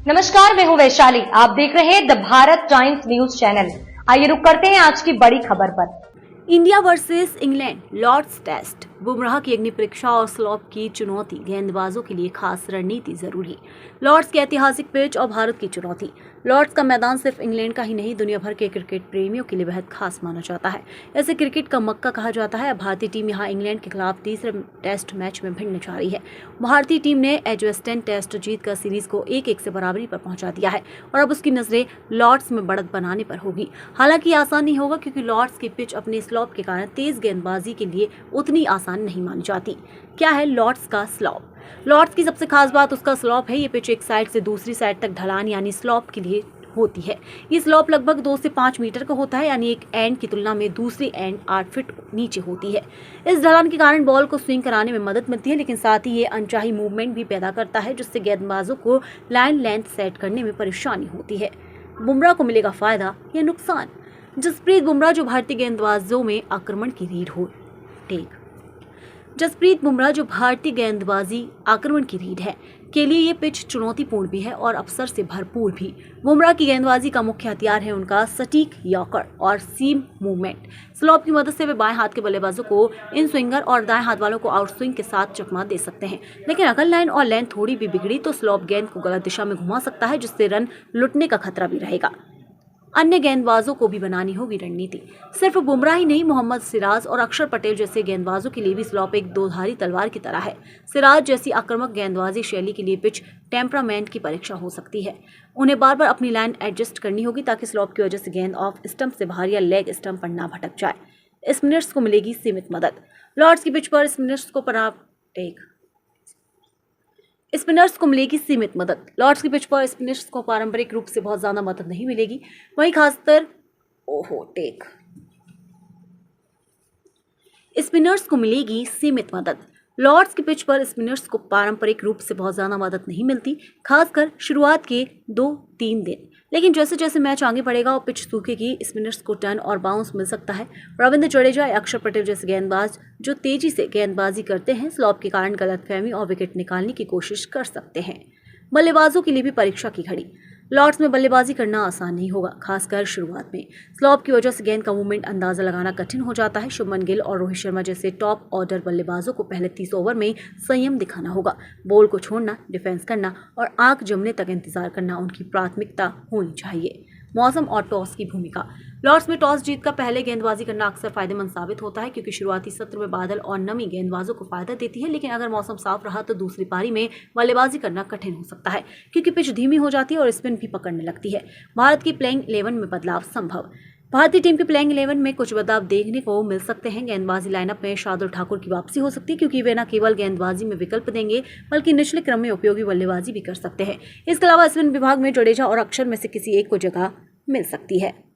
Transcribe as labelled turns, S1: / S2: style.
S1: नमस्कार, मैं हूं वैशाली। आप देख रहे हैं the Bharat Times news channel. आइए रुक करते हैं आज की बड़ी खबर पर।
S2: India versus England Lord's test, Bumrah की अग्नि परीक्षा और स्लॉप की चुनौती, गेंदबाजों के लिए खास रणनीति जरूरी। लॉर्ड्स की ऐतिहासिक पिच और भारत की चुनौती। लॉर्ड्स का मैदान सिर्फ इंग्लैंड का ही नहीं, दुनिया भर के क्रिकेट प्रेमियों के लिए बेहद खास माना जाता है। इसे क्रिकेट का मक्का कहा जाता है। भारतीय टीम यहाँ इंग्लैंड के खिलाफ तीसरे टेस्ट मैच में भिड़ने जा रही है। भारतीय टीम ने एजवेस्टन टेस्ट जीतकर सीरीज को 1-1 से बराबरी पर पहुंचा दिया है और अब उसकी नजरें लॉर्ड्स में बढ़त बनाने पर होगी। हालांकि आसान नहीं होगा, क्योंकि लॉर्ड्स की पिच अपने स्लॉप के कारण तेज गेंदबाजी के लिए उतनी आसान नहीं मानी जाती। क्या है लॉर्ड्स का स्लॉप? लॉर्ड्स की सबसे खास बात उसका स्लॉप है। ये पिच एक साइड से दूसरी साइड तक ढलान यानी स्लॉप के लिए होती है। ये स्लॉप लगभग 2 से 5 मीटर का होता है, यानी एक एंड की तुलना में दूसरी एंड 8 फीट नीचे होती है। इस ढलान के कारण बॉल को स्विंग कराने में मदद मिलती है, लेकिन साथ ही ये अनचाही मूवमेंट भी पैदा करता है, जिससे गेंदबाजों को लाइन लेंथ सेट करने में परेशानी होती है। बुमराह को मिलेगा फायदा या नुकसान? जसप्रीत बुमराह जो भारतीय गेंदबाजों में आक्रमण की रीढ़ हो टेक जसप्रीत बुमराह जो भारतीय गेंदबाजी आक्रमण की रीढ़ है के लिए ये पिच चुनौतीपूर्ण भी है और अवसर से भरपूर भी। बुमराह की गेंदबाजी का मुख्य हथियार है उनका सटीक यॉर्कर और सीम मूवमेंट। स्लॉप की मदद से वे बाएं हाथ के बल्लेबाजों को इन स्विंगर और दाएं हाथ वालों को आउट स्विंग के साथ चकमा दे सकते हैं, लेकिन अगर लाइन और लेंथ थोड़ी भी बिगड़ी तो स्लॉप गेंद को गलत दिशा में घुमा सकता है, जिससे रन लुटने का खतरा भी रहेगा। अन्य गेंदबाजों को भी बनानी होगी रणनीति। सिर्फ बुमराह ही नहीं, मोहम्मद सिराज और अक्षर पटेल जैसे गेंदबाजों के लिए भी स्लॉप एक दोधारी तलवार की तरह है। सिराज जैसी आक्रामक गेंदबाजी शैली के लिए पिच टेम्परामेंट की परीक्षा हो सकती है। उन्हें बार बार अपनी लाइन एडजस्ट करनी होगी ताकि स्लॉप की वजह से गेंद ऑफ स्टंप से बाहर या लेग स्टंप पर ना भटक जाए। स्पिनर्स को मिलेगी सीमित मदद। लॉर्ड्स की पिच पर स्पिनर्स को मिलेगी सीमित मदद। लॉर्ड्स की पिच पर स्पिनर्स को पारंपरिक रूप से बहुत ज्यादा मदद नहीं मिलेगी। वहीं खासकर स्पिनर्स को मिलेगी सीमित मदद। लॉर्ड्स की पिच पर स्पिनर्स को पारंपरिक रूप से बहुत ज्यादा मदद नहीं मिलती, खासकर शुरुआत के 2-3 दिन। लेकिन जैसे जैसे मैच आगे बढ़ेगा और पिच सूखेगी, स्पिनर्स को टर्न और बाउंस मिल सकता है। रविंद्र जडेजा या अक्षर पटेल जैसे गेंदबाज जो तेजी से गेंदबाजी करते हैं, स्लॉप के कारण गलतफहमी और विकेट निकालने की कोशिश कर सकते हैं। बल्लेबाजों के लिए भी परीक्षा की घड़ी। लॉर्ड्स में बल्लेबाजी करना आसान नहीं होगा, खासकर शुरुआत में। स्लॉप की वजह से गेंद का मूवमेंट अंदाजा लगाना कठिन हो जाता है। शुभमन गिल और रोहित शर्मा जैसे टॉप ऑर्डर बल्लेबाजों को पहले 30 ओवर में संयम दिखाना होगा। बॉल को छोड़ना, डिफेंस करना और आंख जमने तक इंतजार करना उनकी प्राथमिकता होनी चाहिए। मौसम और टॉस की भूमिका। लॉर्ड्स में टॉस जीतकर पहले गेंदबाजी करना अक्सर फायदेमंद साबित होता है, क्योंकि शुरुआती सत्र में बादल और नमी गेंदबाजों को फायदा देती है। लेकिन अगर मौसम साफ रहा तो दूसरी पारी में बल्लेबाजी करना कठिन हो सकता है, क्योंकि पिच धीमी हो जाती है और स्पिन भी पकड़ने लगती है। भारत की प्लेइंग 11 में बदलाव संभव। भारतीय टीम के प्लेइंग 11 में कुछ बदलाव देखने को मिल सकते हैं। गेंदबाजी लाइनअप में शार्दुल ठाकुर की वापसी हो सकती है, क्योंकि वे न केवल गेंदबाजी में विकल्प देंगे बल्कि निचले क्रम में उपयोगी बल्लेबाजी भी कर सकते हैं। इसके अलावा स्पिन विभाग में जडेजा और अक्षर में से किसी एक को जगह मिल सकती है।